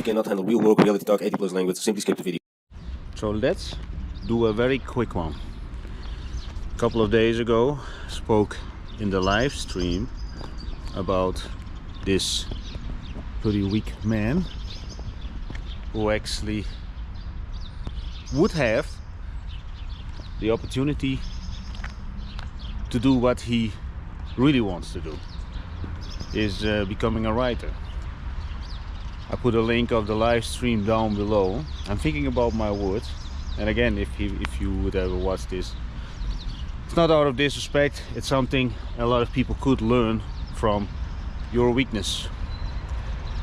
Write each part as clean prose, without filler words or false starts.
cannot handle real work, reality talk, 80+ language, simply skip the video. So let's do a very quick one. A couple of days ago, spoke in the live stream about this pretty weak man who actually would have the opportunity to do what he really wants to do, is becoming a writer. I put a link of the live stream down below. I'm thinking about my words, and again, if you would ever watch this, it's not out of disrespect, it's something a lot of people could learn from your weakness.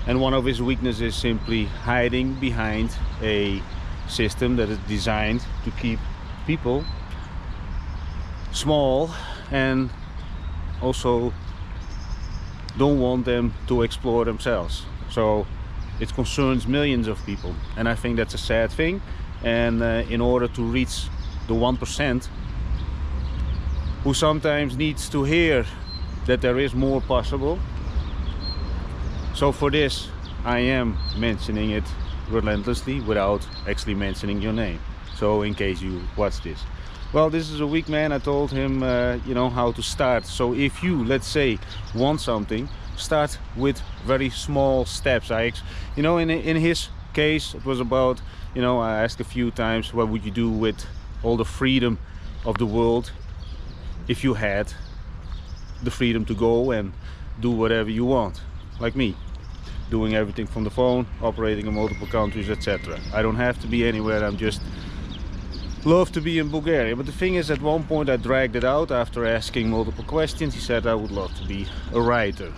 And one of his weaknesses is simply hiding behind a system that is designed to keep people small and also don't want them to explore themselves. So it concerns millions of people, and I think that's a sad thing. And in order to reach the 1% who sometimes needs to hear that there is more possible, so for this I am mentioning it relentlessly without actually mentioning your name. So in case you watch this, well, this is a weak man. I told him you know, how to start. So if you, let's say, want something, start with very small steps. You know, in his case, it was about, you know, I asked a few times, what would you do with all the freedom of the world if you had the freedom to go and do whatever you want, like me, doing everything from the phone, operating in multiple countries, etc. I don't have to be anywhere. I'm just love to be in Bulgaria. But the thing is, at one point I dragged it out after asking multiple questions. He said I would love to be a writer.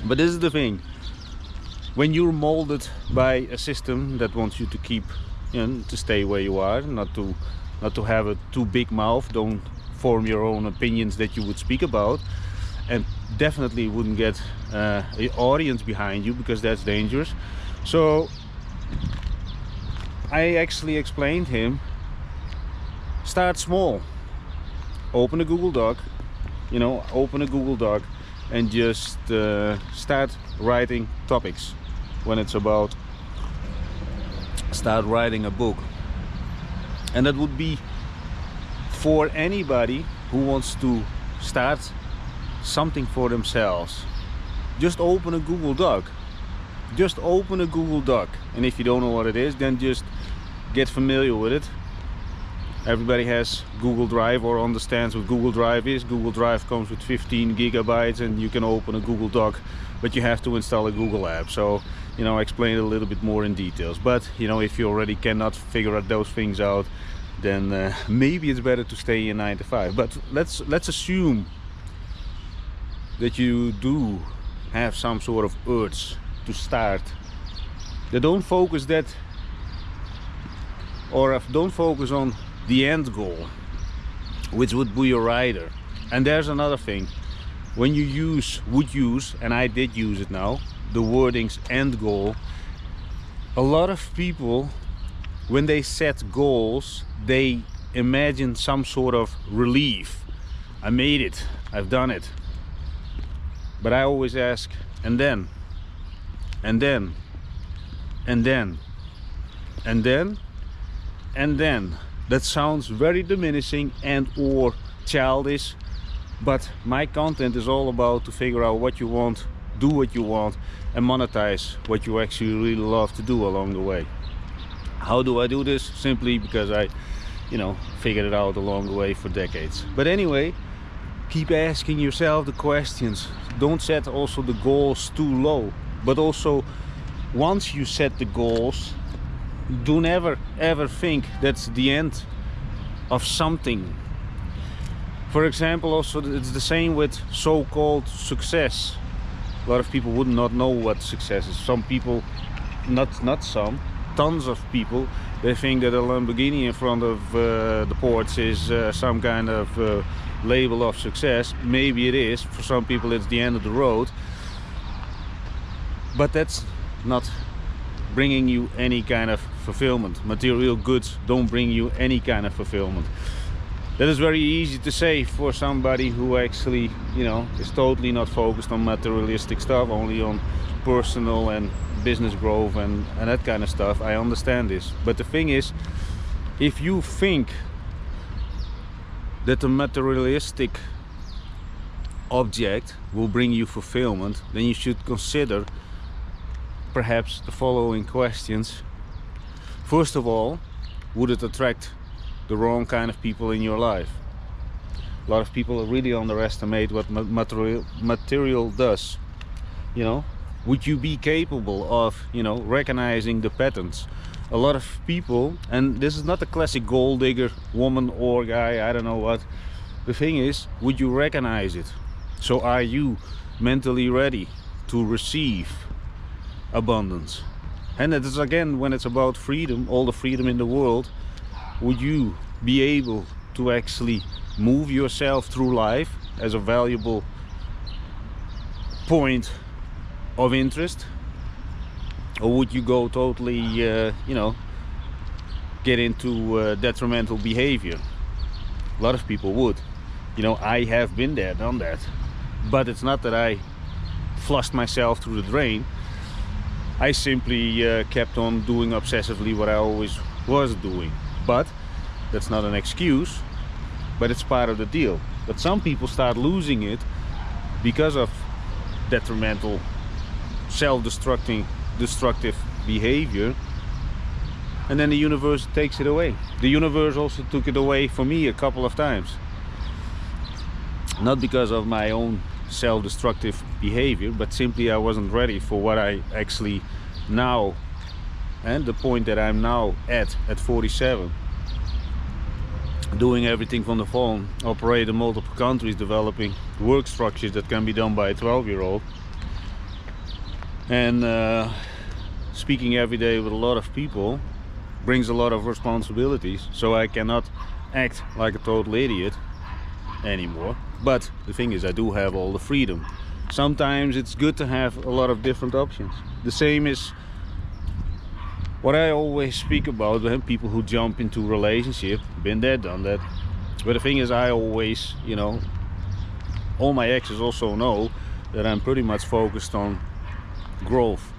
But this is the thing, when you're molded by a system that wants you to keep, you know, to stay where you are, not to have a too big mouth, don't form your own opinions that you would speak about, and definitely wouldn't get an audience behind you, because that's dangerous. So I actually explained him, start small, open a Google Doc, you know, open a Google Doc and just start writing topics. When it's about, start writing a book. And that would be for anybody who wants to start something for themselves. Just open a Google Doc. Just open a Google Doc. And if you don't know what it is, then just get familiar with it. Everybody has Google Drive or understands what Google Drive is. Google Drive comes with 15 gigabytes and you can open a Google Doc, but you have to install a Google app. So, you know, I explain it a little bit more in details. But, you know, if you already cannot figure out those things out, then maybe it's better to stay in 9 to 5. But let's assume that you do have some sort of urge to start. Then don't focus that, or don't focus on the end goal, which would be a writer. And there's another thing, when you would use, and I did use it now, the wordings end goal, a lot of people, when they set goals, they imagine some sort of relief. I made it, I've done it. But I always ask, and then, and then, and then, and then, and then. That sounds very diminishing and or childish, but my content is all about to figure out what you want, do what you want, and monetize what you actually really love to do along the way. How do I do this? Simply because I, you know, figured it out along the way for decades. But anyway, keep asking yourself the questions. Don't set also the goals too low, but also once you set the goals, do never ever think that's the end of something. For example, also it's the same with so-called success. A lot of people would not know what success is. Some people, not some, tons of people, they think that a Lamborghini in front of the porch is some kind of label of success. Maybe it is. For some people it's the end of the road, but that's not bringing you any kind of fulfillment. Material goods don't bring you any kind of fulfillment. That is very easy to say for somebody who actually, you know, is totally not focused on materialistic stuff, only on personal and business growth and that kind of stuff. I understand this, but the thing is, if you think that the materialistic object will bring you fulfillment, then you should consider perhaps the following questions. First of all, would it attract the wrong kind of people in your life? A lot of people really underestimate what material does. You know, would you be capable of, you know, recognizing the patterns? A lot of people, and this is not a classic gold digger woman or guy, I don't know what. The thing is, would you recognize it? So are you mentally ready to receive abundance? And it is again, when it's about freedom, all the freedom in the world, would you be able to actually move yourself through life as a valuable point of interest? Or would you go totally, you know, get into detrimental behavior? A lot of people would. You know, I have been there, done that. But it's not that I flushed myself through the drain. I simply kept on doing obsessively what I always was doing. But that's not an excuse, but it's part of the deal. But some people start losing it because of detrimental, destructive behavior, and then the universe takes it away. The universe also took it away for me a couple of times. Not because of my own self-destructive behavior, but simply I wasn't ready for what I actually now, and the point that I'm now at 47, doing everything from the phone, operate in multiple countries, developing work structures that can be done by a 12-year-old, and speaking every day with a lot of people brings a lot of responsibilities. So I cannot act like a total idiot anymore. But the thing is, I do have all the freedom. Sometimes it's good to have a lot of different options. The same is what I always speak about when people who jump into relationship. Been there, done that. But the thing is, I always, you know, all my exes also know that I'm pretty much focused on growth,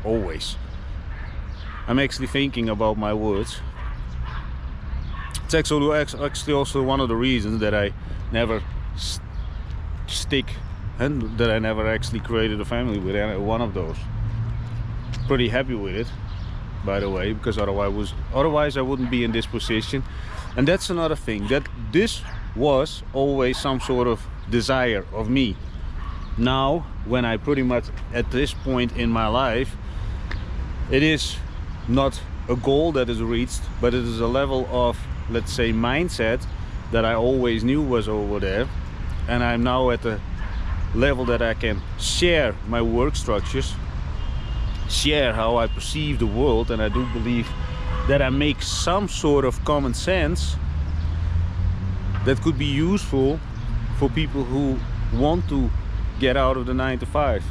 always. I'm actually thinking about my words. It's actually also one of the reasons that I never stick, and that I never actually created a family with one of those. Pretty happy with it, by the way, because otherwise I wouldn't be in this position. And that's another thing, that this was always some sort of desire of me. Now, when I pretty much at this point in my life, it is not a goal that is reached, but it is a level of, let's say, mindset that I always knew was over there. And I'm now at a level that I can share my work structures, share how I perceive the world, and I do believe that I make some sort of common sense that could be useful for people who want to get out of the 9-to-5.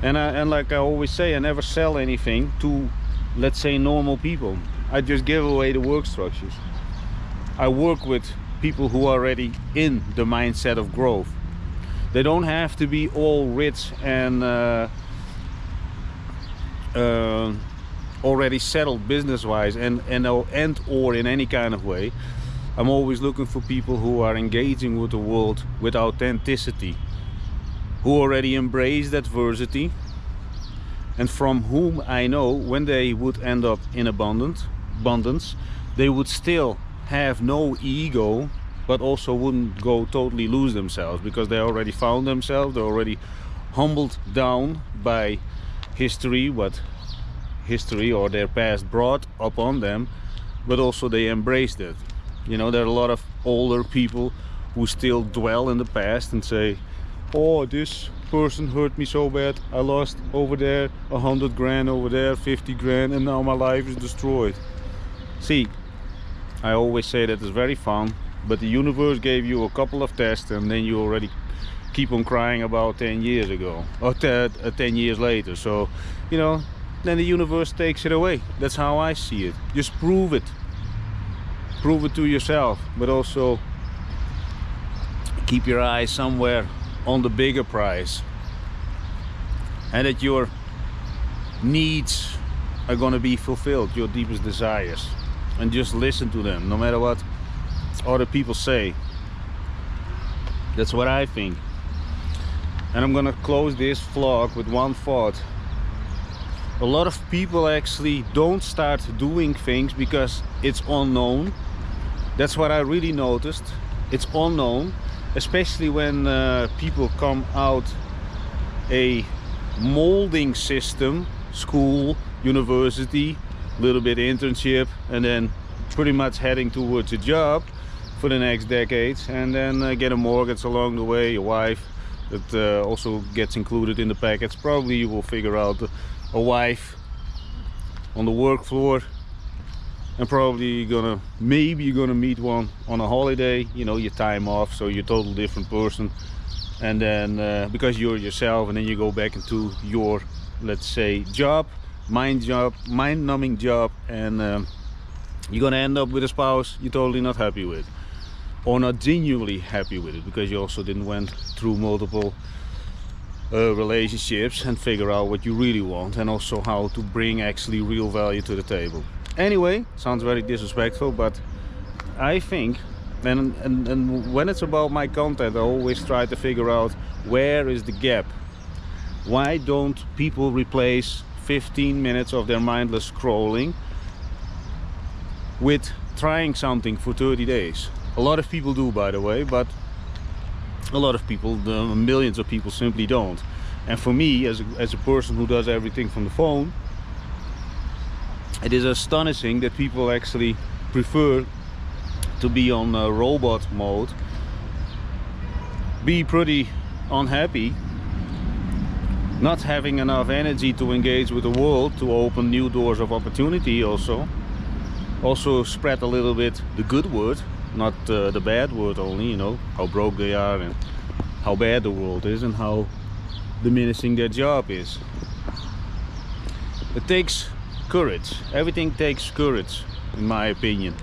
And like I always say, I never sell anything to, let's say, normal people. I just give away the work structures. I work with people who are already in the mindset of growth. They don't have to be all rich and already settled business-wise and or in any kind of way. I'm always looking for people who are engaging with the world with authenticity, who already embrace adversity, and from whom I know when they would end up in abundance, they would still have no ego, but also wouldn't go totally lose themselves, because they already found themselves. They're already humbled down by history, what history or their past brought upon them, but also they embraced it. You know, there are a lot of older people who still dwell in the past and say, oh, this person hurt me so bad, I lost over there 100 grand, over there 50 grand, and now my life is destroyed. See, I always say that it's very fun, but the universe gave you a couple of tests and then you already keep on crying about 10 years ago, or 10 years later. So, you know, then the universe takes it away. That's how I see it. Just prove it. Prove it to yourself, but also keep your eyes somewhere on the bigger prize, and that you're needs are gonna be fulfilled, your deepest desires, and just listen to them, no matter what other people say. That's what I think. And I'm gonna close this vlog with one thought. A lot of people actually don't start doing things because it's unknown. That's what I really noticed. It's unknown, especially when people come out a molding system, school, university, little bit internship, and then pretty much heading towards a job for the next decades, and then get a mortgage along the way, a wife that also gets included in the package. Probably you will figure out a wife on the work floor, and probably maybe you're gonna meet one on a holiday, you know, your time off, so you're a total different person. And then because you're yourself, and then you go back into your, let's say, mind-numbing job, and you're gonna end up with a spouse you're totally not happy with, or not genuinely happy with it, because you also didn't went through multiple relationships and figure out what you really want, and also how to bring actually real value to the table. Anyway, sounds very disrespectful, but I think, and when it's about my content, I always try to figure out where is the gap. Why don't people replace 15 minutes of their mindless scrolling with trying something for 30 days? A lot of people do, by the way, but a lot of people, millions of people, simply don't. And for me, as a person who does everything from the phone, it is astonishing that people actually prefer to be on robot mode, be pretty unhappy, not having enough energy to engage with the world, to open new doors of opportunity, also spread a little bit the good word, not the bad word only, you know, how broke they are and how bad the world is and how diminishing their job is. It takes courage. Everything takes courage, in my opinion.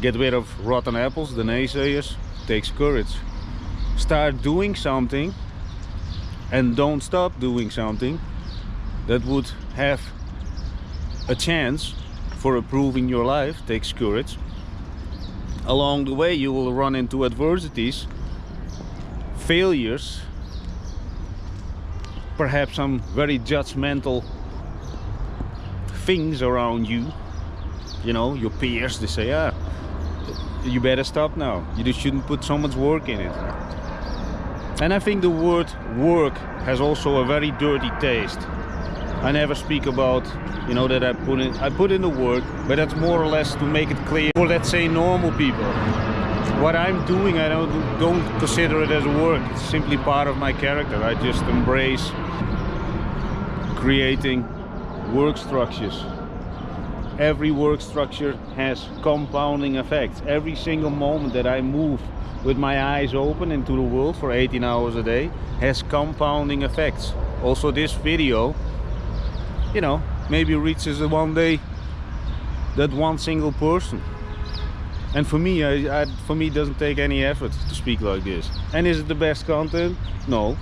Get rid of rotten apples, the naysayers. Takes courage. Start doing something, and don't stop doing something that would have a chance for improving your life. Takes courage. Along the way you will run into adversities, failures, perhaps some very judgmental things around you. You know, your peers, they say, ah, you better stop now, you just shouldn't put so much work in it. And I think the word work has also a very dirty taste. I never speak about, you know, that I put in the work, but that's more or less to make it clear for, let's say, normal people. What I'm doing, I don't consider it as work. It's simply part of my character. I just embrace creating work structures. Every work structure has compounding effects. Every single moment that I move with my eyes open into the world for 18 hours a day has compounding effects. Also, this video, you know, maybe reaches one day that one single person. And for me, for me, it doesn't take any effort to speak like this. And is it the best content? No.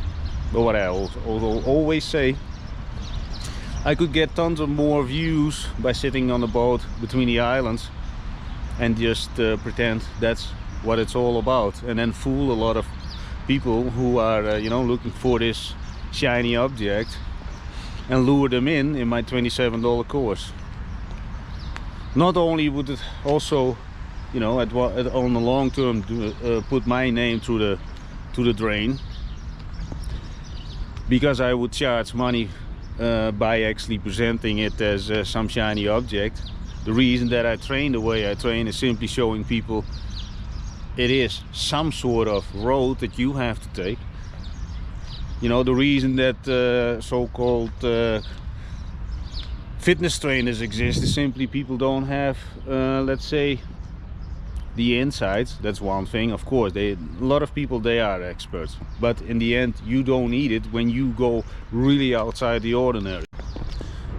But what I also always say, I could get tons of more views by sitting on a boat between the islands and just pretend that's what it's all about, and then fool a lot of people who are you know, looking for this shiny object, and lure them in my $27 course. Not only would it also, you know, on the long term put my name to the drain, because I would charge money by actually presenting it as some shiny object. The reason that I train the way I train is simply showing people it is some sort of road that you have to take. You know, the reason that so-called fitness trainers exist is simply people don't have, let's say, the insights. That's one thing. Of course, a lot of people, they are experts, but in the end you don't need it when you go really outside the ordinary.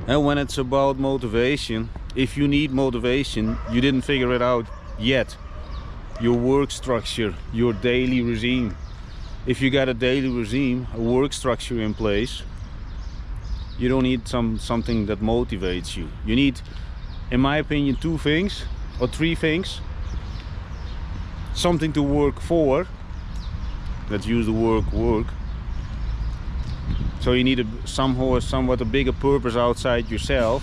And when it's about motivation, if you need motivation, you didn't figure it out yet. Your work structure, your daily regime. If you got a daily regime, a work structure in place, You don't need something that motivates you. You need, in my opinion, two things or three things. Something to work for. Let's use the word work. So you need somewhat a bigger purpose outside yourself.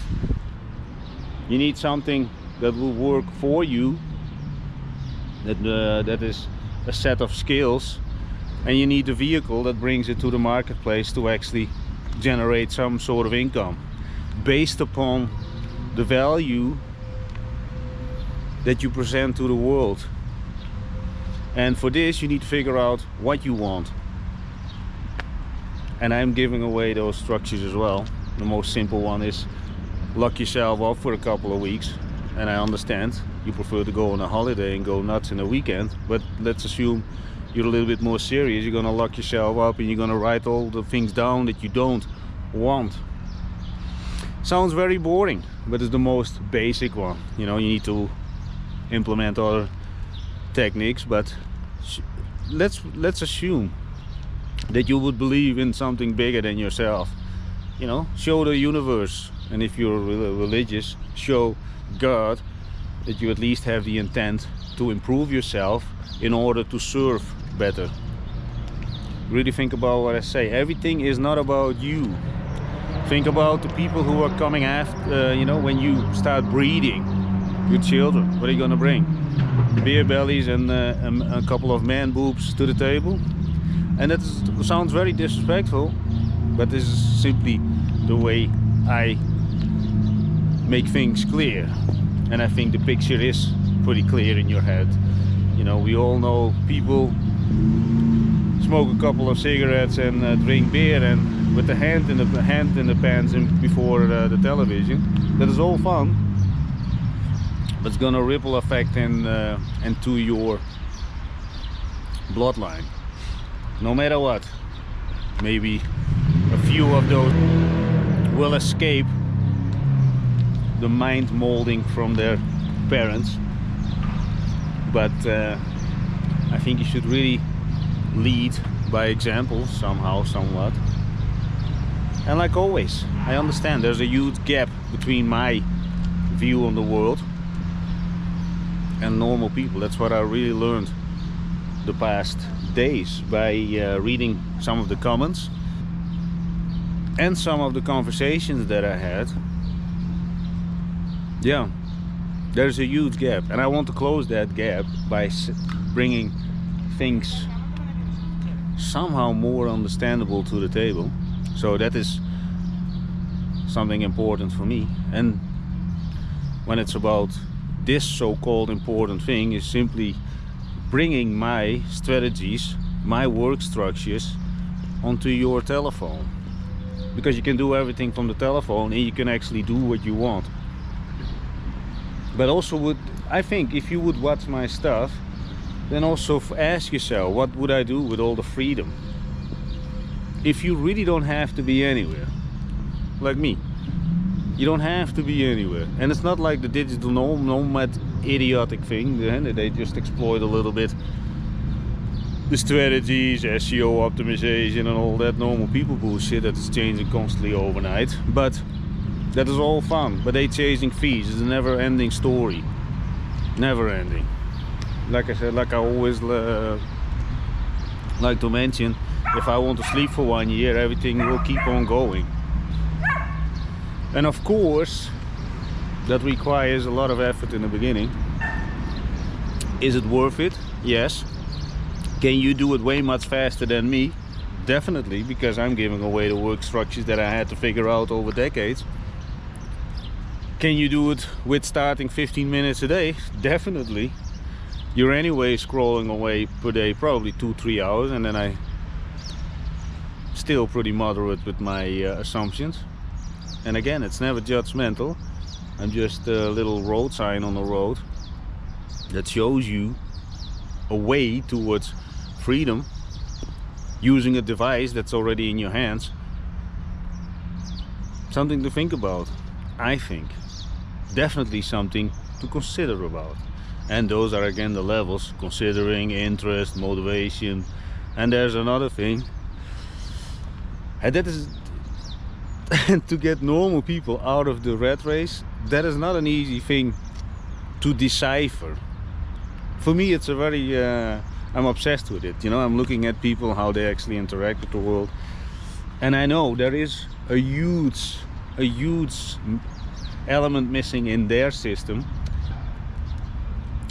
You need something that will work for you, that is a set of skills, and you need a vehicle that brings it to the marketplace to actually generate some sort of income based upon the value that you present to the world. And for this you need to figure out what you want, and I'm giving away those structures as well. The most simple one is lock yourself up for a couple of weeks, and I understand you prefer to go on a holiday and go nuts in a weekend, but let's assume you're a little bit more serious. You're gonna lock yourself up and you're gonna write all the things down that you don't want. Sounds very boring, but it's the most basic one. You know, you need to implement other techniques, but let's assume that you would believe in something bigger than yourself. You know, show the universe, and if you're religious, show God that you at least have the intent to improve yourself in order to serve better. Really think about what I say. Everything is not about you. Think about the people who are coming after, you know, when you start breeding your children. What are you gonna bring? Beer bellies and a couple of man boobs to the table? And that sounds very disrespectful, but this is simply the way I make things clear. And I think the picture is pretty clear in your head. You know, we all know people smoke a couple of cigarettes and drink beer, and with the hand in the pants and before the television. That is all fun, but it's gonna ripple effect into your bloodline. No matter what, maybe a few of those will escape the mind molding from their parents, but I think you should really lead by example somehow, somewhat. And like always, I understand there's a huge gap between my view on the world and normal people. That's what I really learned the past days by reading some of the comments and some of the conversations that I had. Yeah, there's a huge gap, and I want to close that gap by bringing things somehow more understandable to the table. So that is something important for me. And when it's about this so-called important thing, is simply bringing my strategies, my work structures onto your telephone, because you can do everything from the telephone and you can actually do what you want. But also, I think if you would watch my stuff, then also ask yourself, what would I do with all the freedom? If you really don't have to be anywhere, like me, you don't have to be anywhere. And it's not like the digital nomad idiotic thing, they just exploit a little bit the strategies, SEO optimization and all that normal people bullshit that is changing constantly overnight. But that is all fun, but they chasing fees. It's a never-ending story, never ending. Like I said, like I always like to mention, if I want to sleep for 1 year, everything will keep on going. And of course, that requires a lot of effort in the beginning. Is it worth it? Yes. Can you do it way much faster than me? Definitely, because I'm giving away the work structures that I had to figure out over decades. Can you do it with starting 15 minutes a day? Definitely. You're anyway scrolling away per day probably 2-3 hours, and then I still pretty moderate with my assumptions. And again, it's never judgmental. I'm just a little road sign on the road that shows you a way towards freedom using a device that's already in your hands. Something to think about, I think. Definitely something to consider about. And those are again the levels: considering, interest, motivation. And there's another thing, and that is, And to get normal people out of the rat race, that is not an easy thing to decipher. For me, it's a very I'm obsessed with it, you know. I'm looking at people, how they actually interact with the world, and I know there is a huge element missing in their system,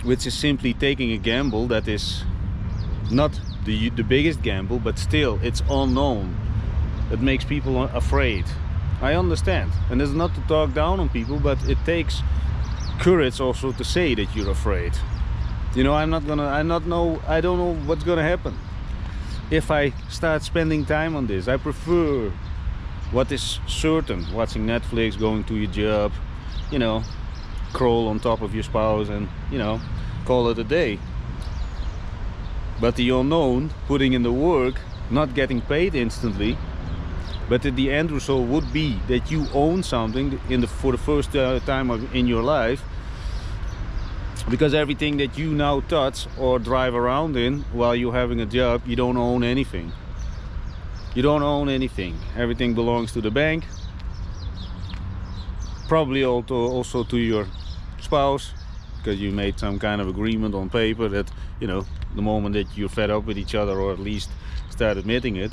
which is simply taking a gamble that is not the biggest gamble, but still it's unknown. It makes people afraid. I understand, and it's not to talk down on people, but it takes courage also to say that you're afraid. You know, I don't know what's gonna happen if I start spending time on this. I prefer what is certain: watching Netflix, going to your job, you know, crawl on top of your spouse, and, you know, call it a day. But the unknown, putting in the work, not getting paid instantly, but the end result would be that you own something for the first time in your life, because everything that you now touch or drive around in while you're having a job, you don't own anything. You don't own anything. Everything belongs to the bank, probably also to your spouse, because you made some kind of agreement on paper that, you know, the moment that you're fed up with each other, or at least start admitting it,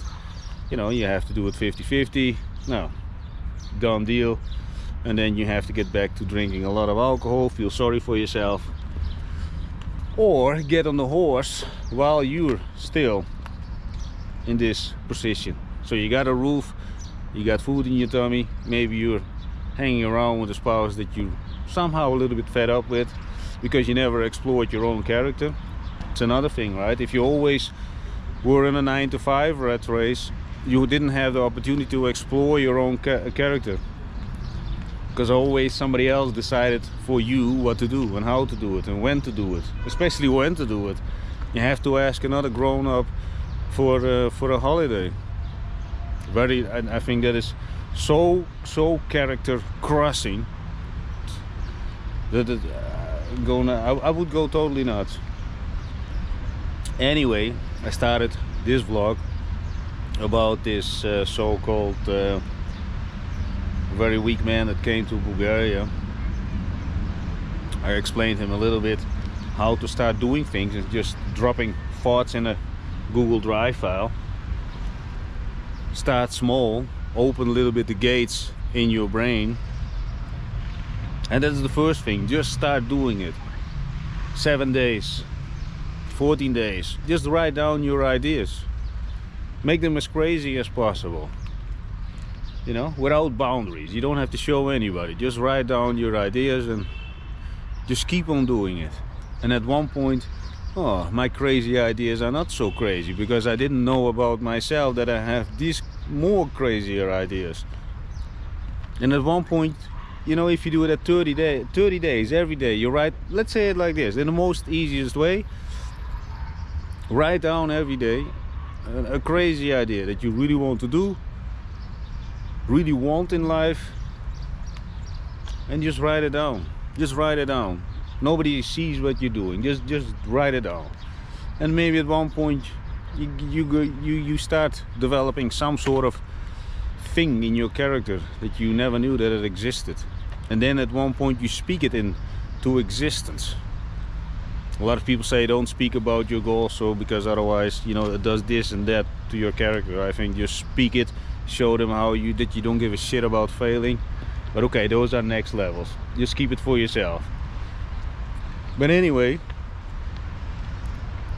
you know, you have to do it 50-50. No, done deal. And then you have to get back to drinking a lot of alcohol, feel sorry for yourself, or get on the horse while you're still in this position. So you got a roof, you got food in your tummy, maybe you're hanging around with a spouse that you somehow a little bit fed up with because you never explored your own character. It's another thing, right? If you always were in a 9-to-5 rat race, you didn't have the opportunity to explore your own character, because always somebody else decided for you what to do and how to do it and when to do it, especially when to do it. You have to ask another grown-up for a holiday. I think that is so character crossing that I would go totally nuts. Anyway, I started this vlog about this so-called very weak man that came to Bulgaria. I explained him a little bit how to start doing things and just dropping thoughts in a Google Drive file. Start small, open a little bit the gates in your brain, and that's the first thing. Just start doing it. 7 days, 14 days, just write down your ideas, make them as crazy as possible, you know, without boundaries. You don't have to show anybody, just write down your ideas and just keep on doing it. And at one point, oh, my crazy ideas are not so crazy, because I didn't know about myself that I have these more crazier ideas. And at one point, you know, if you do it at 30 days, every day, you write, let's say it like this, in the most easiest way, write down every day a crazy idea that you really want to do, really want in life, and just write it down. Just write it down. Nobody sees what you're doing. Just write it down. And maybe at one point you start developing some sort of thing in your character that you never knew that it existed. And then at one point you speak it into existence. A lot of people say don't speak about your goals, so because otherwise, you know, it does this and that to your character. I think just speak it, show them how you don't give a shit about failing. But okay, those are next levels. Just keep it for yourself. But anyway,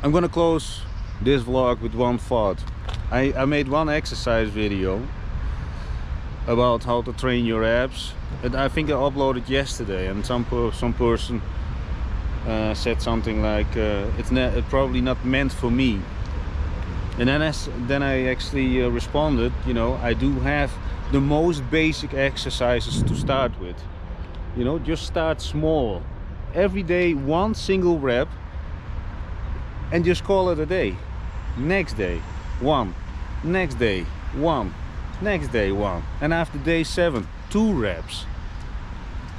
I'm gonna close this vlog with one thought. I made one exercise video about how to train your abs, and I think I uploaded yesterday, and some person said something like it's probably not meant for me. And then I actually responded, you know, I do have the most basic exercises to start with. You know, just start small. Every day, one single rep, and just call it a day. Next day, one. Next day, one. Next day, one. And after day 7, 2 reps.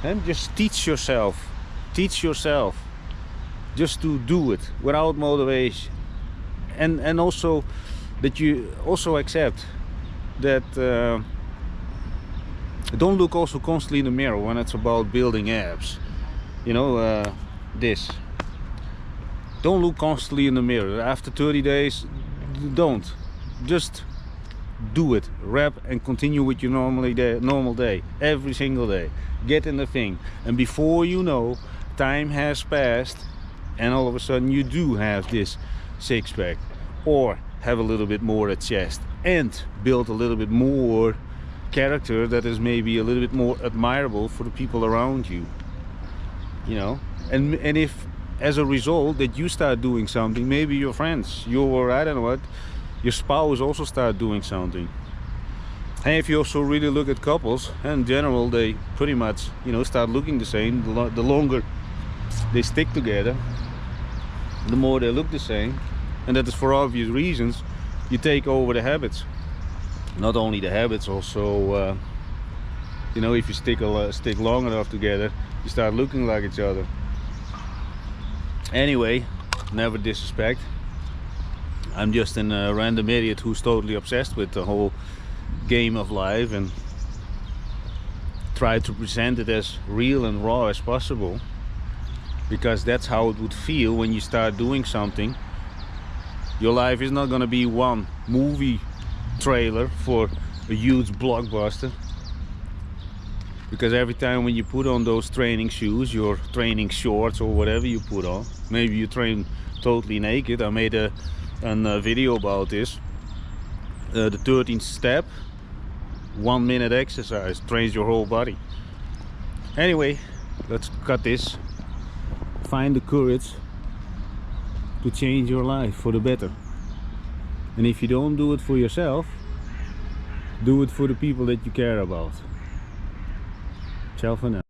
And just teach yourself just to do it without motivation. And also that you also accept that Don't look also constantly in the mirror when it's about building abs. You know, this. Don't look constantly in the mirror. After 30 days, don't. Just do it. Rep and continue with your normal day. Every single day. Get in the thing. And before you know, time has passed and all of a sudden you do have this six-pack. Or have a little bit more at chest. And build a little bit more character that is maybe a little bit more admirable for the people around you. You know? And if as a result that you start doing something, maybe your friends, your, I don't know what, your spouse also start doing something. And if you also really look at couples, in general they pretty much, you know, start looking the same. The longer they stick together, the more they look the same. And that is for obvious reasons. You take over the habits. Not only the habits, also you know, if you stick long enough together, you start looking like each other. Anyway, never disrespect. I'm just a random idiot who's totally obsessed with the whole game of life and try to present it as real and raw as possible, because that's how it would feel when you start doing something. Your life is not going to be one movie trailer for a huge blockbuster, because every time when you put on those training shoes, your training shorts or whatever you put on, maybe you train totally naked. I made a video about this. The 13th step, 1 minute exercise, trains your whole body. Anyway, let's cut this. Find the courage to change your life for the better. And if you don't do it for yourself, do it for the people that you care about. Ciao for now.